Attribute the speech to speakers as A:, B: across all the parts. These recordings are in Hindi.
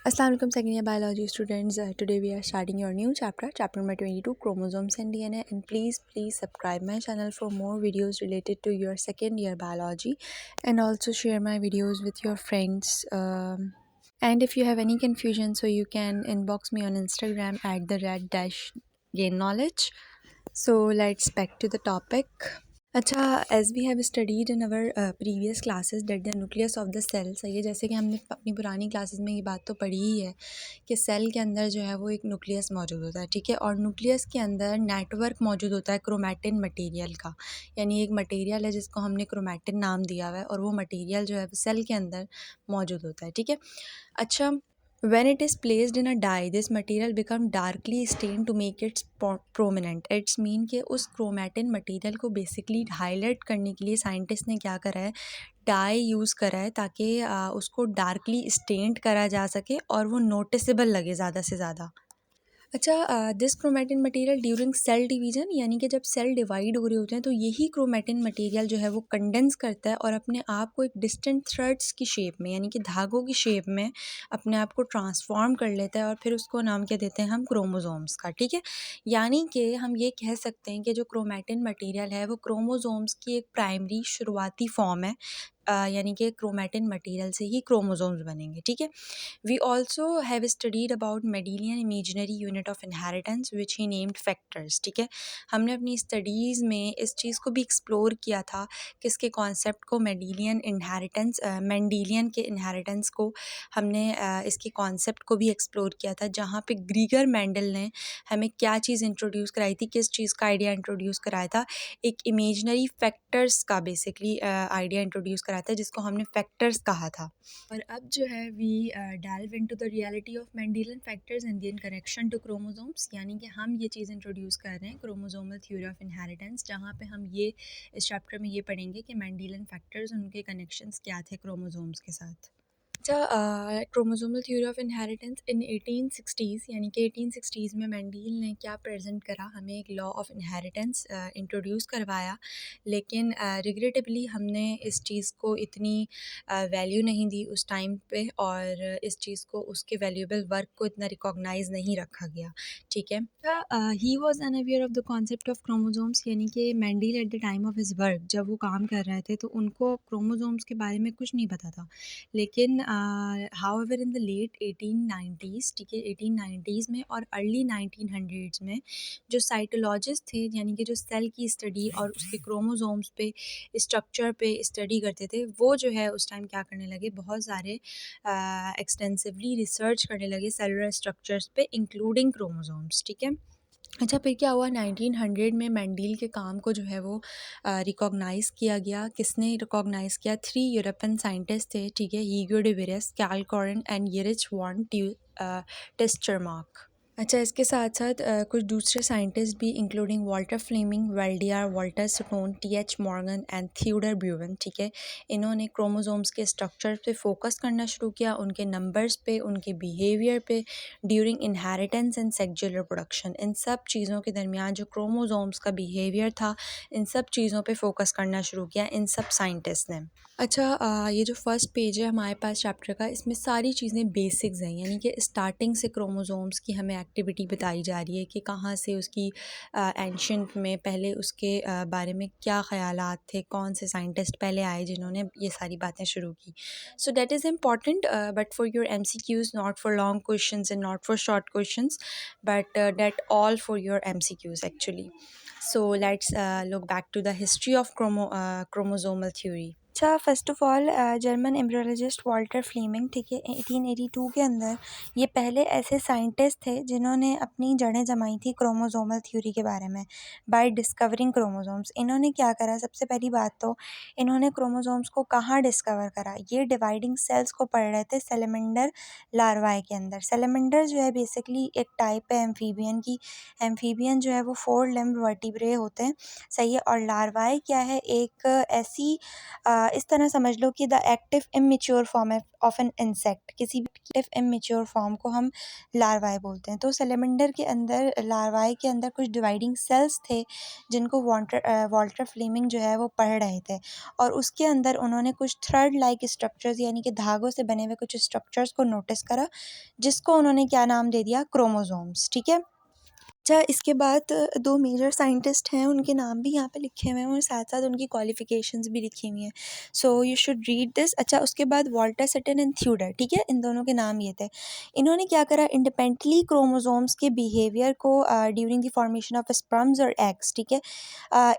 A: Assalamu alaikum second year biology students. Today we are starting your new chapter number 22, chromosomes and DNA. And please subscribe my channel for more videos related to your second year biology, and also share my videos with your friends. And if you have any confusion, so you can inbox me on Instagram at the red dash gain knowledge. So let's back to the topic. अच्छा, as we have studied in our previous classes that the nucleus of the cell, सही है, जैसे कि हमने अपनी पुरानी क्लासेस में ये बात तो पढ़ी ही है कि सेल के अंदर जो है वो एक न्यूक्लियस मौजूद होता है, ठीक है। और न्यूक्लियस के अंदर नेटवर्क मौजूद होता है क्रोमैटिन मटेरियल का, यानी एक मटेरियल है जिसको हमने क्रोमैटिन नाम दिया हुआ है, और वो मटेरियल जो है वो सेल के अंदर मौजूद होता है, ठीक है। अच्छा, when it is placed in a dye, this material become darkly stained to make it prominent. It's mean कि उस क्रोमैटिन मटेरियल को बेसिकली हाईलाइट करने के लिए साइंटिस्ट ने क्या करा है, डाई यूज़ करा है, ताकि उसको डार्कली स्टेंड करा जा सके और वो नोटिसेबल लगे ज़्यादा से ज़्यादा। अच्छा, this chromatin material during cell division, यानी कि जब सेल डिवाइड हो रहे होते हैं तो यही क्रोमैटिन मटेरियल जो है वो कंडेंस करता है और अपने आप को एक डिस्टेंट थ्रेड्स की शेप में, यानी कि धागों की शेप में अपने आप को ट्रांसफॉर्म कर लेता है, और फिर उसको नाम क्या देते हैं हम, क्रोमोसोम्स का, ठीक है। यानी कि हम ये कह सकते हैं कि जो क्रोमैटिन मटेरियल है वो क्रोमोसोम्स की एक प्राइमरी शुरुआती फॉर्म है, यानी कि क्रोमैटिन मटेरियल से ही क्रोमोसोम्स बनेंगे, ठीक है। We also have studied about Mendelian imaginary unit of inheritance which he named factors, ठीक है। हमने अपनी स्टडीज़ में इस चीज़ को भी एक्सप्लोर किया था कि इसके कॉन्सेप्ट को, मेंडेलियन इनहेरिटेंस, मेंडेलियन के इनहेरिटेंस को हमने इसके कॉन्सेप्ट को भी एक्सप्लोर किया था, जहाँ पे ग्रीगर मेंडल ने हमें क्या चीज़ इंट्रोड्यूस कराई थी, किस चीज़ का आइडिया इंट्रोड्यूस कराया था, एक इमेजनरी फैक्टर्स का बेसिकली आइडिया इंट्रोड्यूस कराया था, जिसको हमने फैक्टर्स कहा था। और अब जो है we delve into the reality of Mendelian factors and their connection to chromosomes, यानी कि हम ये चीज़ इंट्रोड्यूस कर रहे हैं क्रोमोसोमल थ्योरी ऑफ इनहेरिटेंस, जहाँ पे हम ये इस चैप्टर में ये पढ़ेंगे कि मेंडेलियन फैक्टर्स, उनके कनेक्शंस क्या थे क्रोमोसोम्स के साथ। अच्छा, chromosomal theory of inheritance in 1860s, यानी कि 1860s में मेंडल ने क्या प्रेजेंट करा, हमें एक लॉ ऑफ इनहेरिटेंस इंट्रोड्यूस करवाया, लेकिन रिग्रेटेबली हमने इस चीज़ को इतनी वैल्यू नहीं दी उस टाइम पे, और इस चीज़ को, उसके वैल्यूएबल वर्क को इतना रिकॉग्नाइज नहीं रखा गया, ठीक है। He was unaware of the concept of chromosomes, यानी कि Mendel at the time of his work, जब वो काम कर रहे थे तो उनको क्रोमोसोम्स के बारे में कुछ नहीं पता था। लेकिन however in the late 1890s, ठीक है, 1890s में और अर्ली 1900s में जो साइटोलॉजिस्ट थे, यानी कि जो सेल की स्टडी और उसके क्रोमोसोम्स पे, स्ट्रक्चर पे स्टडी करते थे, वो जो है उस टाइम क्या करने लगे, बहुत सारे एक्सटेंसिवली रिसर्च करने लगे सेलुलर स्ट्रक्चर्स पे, इंक्लूडिंग क्रोमोसोम्स, ठीक है। अच्छा, फिर क्या हुआ, 1900 में मेंडल के काम को जो है वो रिकॉग्नाइज़ किया गया। किसने रिकॉग्नाइज़ किया, 3 यूरोपियन साइंटिस्ट थे, ठीक है, Hugo de Vries, Carl Correns and Erich von Tschermak. अच्छा, इसके साथ साथ कुछ दूसरे साइंटिस्ट भी, including Walter Flemming, Waldeyer, Walter Sutton, T H. Morgan and Theodor Boveri, ठीक है, इन्होंने क्रोमोसोम्स के स्ट्रक्चर पे फोकस करना शुरू किया, उनके नंबर्स पे, उनके बिहेवियर पे during inheritance and sexual reproduction. इन सब चीज़ों के दरमियान जो क्रोमोसोम्स का बिहेवियर था, इन सब चीज़ों पे फोकस करना शुरू किया इन सब साइंटिस्ट ने। अच्छा, ये जो फर्स्ट पेज है हमारे पास चैप्टर का, इसमें सारी चीज़ें बेसिक्स हैं, यानी कि स्टार्टिंग से क्रोमोसोम्स की हमें एक्टिविटी बताई जा रही है कि कहाँ से उसकी एंशंट में पहले उसके बारे में क्या ख़यालात थे, कौन से साइंटिस्ट पहले आए जिन्होंने ये सारी बातें शुरू की। So that is important but for your MCQs, not for long questions and not for short questions, but that all for your MCQs actually. So let's look back to the history of chromosomal theory. अच्छा, first of all German embryologist Walter Flemming, ठीक है, 1882 के अंदर ये पहले ऐसे साइंटिस्ट थे जिन्होंने अपनी जड़ें जमाई थी क्रोमोसोमल थ्योरी के बारे में, बाय डिस्कवरिंग क्रोमोसोम्स। इन्होंने क्या करा, सबसे पहली बात तो इन्होंने क्रोमोसोम्स को कहाँ डिस्कवर करा, ये डिवाइडिंग सेल्स को पढ़ रहे थे सेलेमेंडर लार्वाए के अंदर। सेलेमेंडर जो है बेसिकली एक टाइप है एम्फीबियन की। एम्फीबियन जो है वो 4 लिम्ब वर्टिब्रे होते हैं, सही है, और लार्वाए क्या है, एक ऐसी इस तरह समझ लो कि the active immature form of an insect, किसी भी एक्टिव इमेच्योर फॉर्म को हम लार्वाई बोलते हैं। तो सैलेमेंडर के अंदर, लार्वाई के अंदर कुछ डिवाइडिंग सेल्स थे जिनको वॉल्टर फ्लेमिंग जो है वो पढ़ रहे थे, और उसके अंदर उन्होंने कुछ थ्रेड लाइक स्ट्रक्चर्स यानी कि धागों से बने हुए कुछ स्ट्रक्चर्स को नोटिस करा, जिसको उन्होंने क्या नाम दे दिया, क्रोमोसोम्स। ठीक है। अच्छा, इसके बाद दो मेजर साइंटिस्ट हैं, उनके नाम भी यहाँ पे लिखे हुए हैं और साथ साथ उनकी क्वालिफिकेशंस भी लिखी हुई हैं, so you should read this. अच्छा, उसके बाद वॉल्टर सटन एंड थ्यूडर, ठीक है, इन दोनों के नाम ये थे। इन्होंने क्या करा, इंडिपेंडेंटली क्रोमोसोम्स के बिहेवियर को during the formation of sperms और एग्स, ठीक है,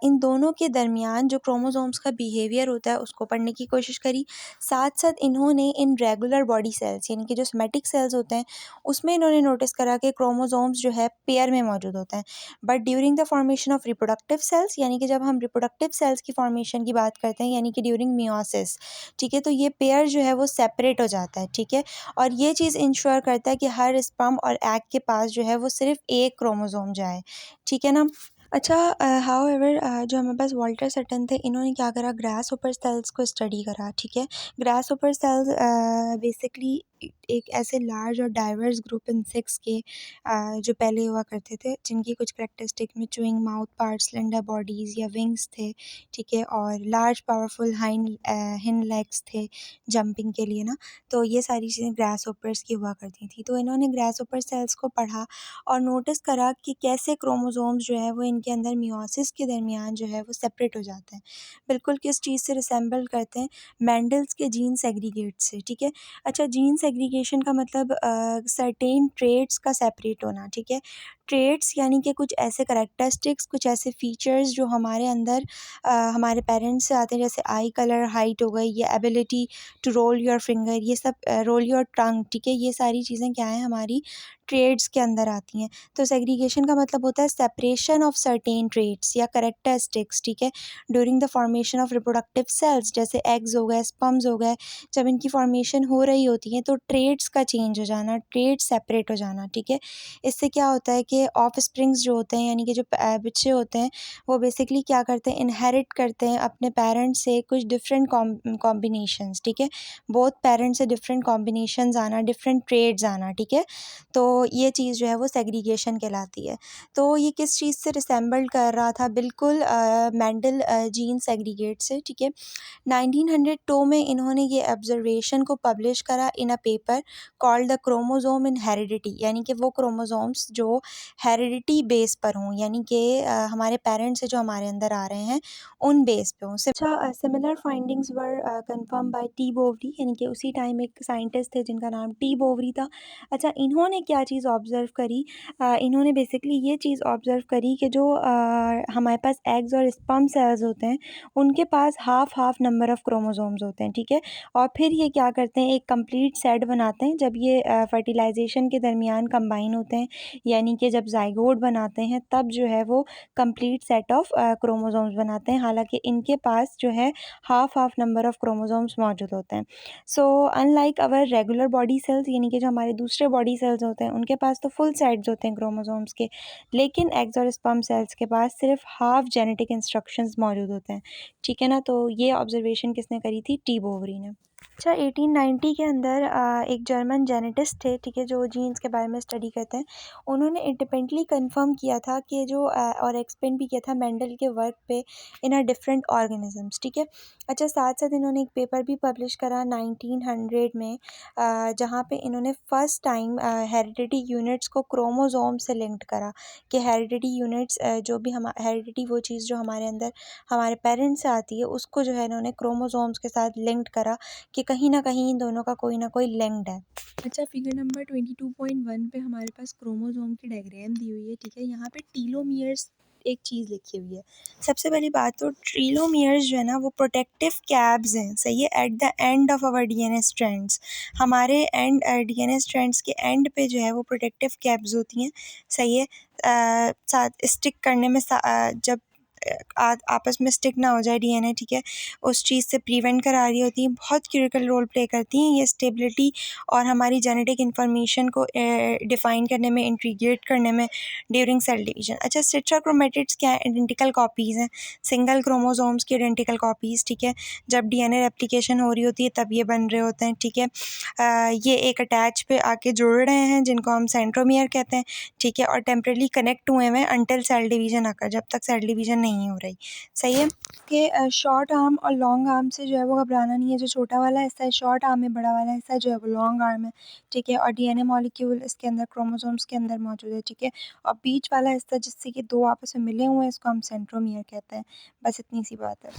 A: इन दोनों के दरमियान जो क्रोमोसोम्स का बिहेवियर होता है उसको पढ़ने की कोशिश करी। साथ साथ इन्होंने इन रेगुलर बॉडी सेल्स यानी कि जो सोमैटिक सेल्स होते हैं उसमें इन्होंने नोटिस करा कि क्रोमोसोम्स जो है पेयर में मौजूद होते हैं, but during the formation of reproductive cells, यानी कि जब हम रिप्रोडक्टिव सेल्स की फॉर्मेशन की बात करते हैं यानी कि ड्यूरिंग मियोसिस, ठीक है, तो ये पेयर जो है वो सेपरेट हो जाता है। ठीक है, और ये चीज़ इंश्योर करता है कि हर स्पर्म और एग के पास जो है वो सिर्फ एक क्रोमोसोम जाए। ठीक है ना। अच्छा, हाउएवर जो हमारे पास वॉल्टर सटन थे, इन्होंने क्या करा, ग्रास होपर सेल्स को स्टडी करा। ठीक है, ग्रास होपर सेल्स बेसिकली एक ऐसे लार्ज और डाइवर्स ग्रुप इंसेक्ट्स के जो पहले हुआ करते थे, जिनकी कुछ करेक्टरिस्टिक में chewing mouth part, slender bodies या विंग्स थे। ठीक है, और लार्ज पावरफुल हिंड लेग्स थे जंपिंग के लिए ना। तो ये सारी चीज़ें ग्रास होपर्स की हुआ करती थी। तो इन्होंने ग्रास होपर सेल्स को पढ़ा और नोटिस करा कि कैसे क्रोमोसोम्स जो है वो इनके अंदर मियोसिस के दरमियान जो है वो सेपरेट हो जाते हैं। बिल्कुल किस चीज़ से रिसेंबल करते हैं, मेंडल्स के जीन सेग्रीगेट से। ठीक है, अच्छा, जीन सेग्रीगेशन का मतलब सर्टेन ट्रेड्स का सेपरेट होना। ठीक है, ट्रेड्स यानी कि कुछ ऐसे करेक्टरिस्टिक्स, कुछ ऐसे फीचर्स जो हमारे अंदर हमारे पेरेंट्स से आते हैं, जैसे आई कलर, हाइट हो गई, या ability to roll your finger, ये सब रोल योर टंग। ठीक है, ये सारी चीज़ें क्या हैं, हमारी ट्रेड्स के अंदर आती हैं। तो सेग्रीगेशन का मतलब होता है सेपरेशन ऑफ सर्टेन ट्रेड्स या करेक्टरिस्टिक्स। ठीक है, during the formation of reproductive cells, जैसे एग्स हो गए, स्पर्म्स हो गए, जब इनकी फॉर्मेशन हो रही होती है तो ट्रेड्स का चेंज हो जाना, ट्रेड सेपरेट हो जाना। ठीक है, इससे क्या होता है कि ऑफ स्प्रिंग्स जो होते हैं यानी कि जो बच्चे होते हैं वो बेसिकली क्या करते हैं, इनहेरिट करते हैं अपने पेरेंट्स से कुछ डिफरेंट कॉम्बिनेशंस। ठीक है, बोथ पेरेंट्स से डिफरेंट कॉम्बिनेशंस आना, डिफरेंट ट्रेड्स आना। ठीक है, तो ये चीज़ जो है वो सेग्रीगेशन कहलाती है। तो ये किस चीज़ से रिसेंबल्ड कर रहा था, बिल्कुल मेंडल जीन सेग्रीगेट से। ठीक है, 1902 में इन्होंने ये ऑब्जर्वेशन को पब्लिश करा in a paper called the chromosome in heredity, यानी कि वो क्रोमोसोम्स जो हेरिडिटी बेस पर हों, यानी कि हमारे पेरेंट्स से जो हमारे अंदर आ रहे हैं उन बेस पे हों। अच्छा, सिमिलर फाइंडिंग्स वर कंफर्म बाय टी बोवरी, यानी कि उसी टाइम एक साइंटिस्ट थे जिनका नाम टी बोवरी था। अच्छा, इन्होंने क्या चीज़ ऑब्ज़र्व करी, इन्होंने बेसिकली ये चीज़ ऑब्ज़र्व करी कि जो हमारे पास एग्स और स्पर्म सेल्स होते हैं उनके पास हाफ़ नंबर ऑफ़ क्रोमोसोम्स होते हैं। ठीक है, और फिर ये क्या करते हैं, एक कंप्लीट सेट बनाते हैं जब ये फर्टिलाइज़ेशन के दरमियान कंबाइन होते हैं, यानी कि जब ज़ाइगोट बनाते हैं तब जो है वो कंप्लीट सेट ऑफ़ क्रोमोसोम्स बनाते हैं। हालाँकि इनके पास जो है हाफ़ नंबर ऑफ़ क्रोमोसोम्स मौजूद होते हैं। सो अनलाइक अवर रेगुलर बॉडी सेल्स, यानी कि जो हमारे दूसरे बॉडी सेल्स होते हैं उनके पास तो फुल सेट्स होते हैं क्रोमोसोम्स के, लेकिन एग्स और स्पर्म सेल्स के पास सिर्फ हाफ जेनेटिक इंस्ट्रक्शंस मौजूद होते हैं। ठीक है ना, तो ये ऑब्जर्वेशन किसने करी थी, टी बोवरी ने। अच्छा, 1890 के अंदर एक जर्मन जेनेटिस्ट थे, ठीक है, जो जीन्स के बारे में स्टडी करते हैं। उन्होंने इंडिपेंडेंटली कंफर्म किया था कि जो और एक्सप्लेन भी किया था मेंडल के वर्क पे इन अ डिफरेंट ऑर्गेनिजम्स। ठीक है, अच्छा, साथ साथ इन्होंने एक पेपर भी पब्लिश करा 1900 में, जहाँ पे इन्होंने फर्स्ट टाइम हेरिडिटी यूनिट्स को क्रोमोसोम से लिंक्ड करा कि हेरिडिटी यूनिट्स जो भी हम हेरिडिटी वो चीज़ जो हमारे अंदर हमारे पेरेंट्स से आती है उसको जो है इन्होंने क्रोमोसोम्स के साथ लिंक्ड करा कि कहीं न कहीं इन दोनों का कोई ना कोई लिंक्ड है। अच्छा, फिगर नंबर 22.1 पे हमारे पास क्रोमोसोम की डायग्राम दी हुई है। ठीक है, यहाँ पे टीलोमियर्स एक चीज़ लिखी हुई है। सबसे पहली बात तो टीलोमियर्स जो है ना वो प्रोटेक्टिव कैब्स हैं, सही है, at the end of our DNA strands. हमारे डीएनए स्ट्रैंड्स के एंड पे जो है वो प्रोटेक्टिव कैब्स होती हैं, सही है, साथ स्टिक करने में जब
B: आपस में स्टिक ना हो जाए डीएनए, ठीक है, उस चीज़ से प्रिवेंट करा रही होती हैं। बहुत क्रिटिकल रोल प्ले करती हैं ये स्टेबिलिटी और हमारी जेनेटिक इन्फॉर्मेशन को डिफ़ाइन करने में, इंटीग्रेट करने में ड्यूरिंग सेल डिवीजन। अच्छा, सिट्राक्रोमेटिड्स क्या है? आइडेंटिकल कॉपीज़ हैं, सिंगल क्रोमोसोम्स की आइडेंटिकल कॉपीज़, ठीक है। जब डीएनए रेप्लिकेशन हो रही होती है तब ये बन रहे होते हैं, ठीक है। ये एक अटैच पे आके जुड़ रहे हैं जिनको हम सेंट्रोमियर कहते हैं, ठीक है, और टेम्परेली कनेक्ट हुए हैं अंटिल सेल डिवीजन आकर, जब तक सेल डिवीजन नहीं हो रही। सही है कि शॉर्ट आर्म और लॉन्ग आर्म से जो है वो घबराना नहीं है। जो छोटा वाला हिस्सा है शॉर्ट आर्म है, बड़ा वाला हिस्सा जो है वो लॉन्ग आर्म है, ठीक है। और डीएनए मॉलिक्यूल इसके अंदर क्रोमोसोम्स के अंदर मौजूद है, ठीक है। और बीच वाला हिस्सा जिससे कि दो आपस में मिले हुए हैं इसको हम सेंट्रोमियर कहते हैं। बस इतनी सी बात है।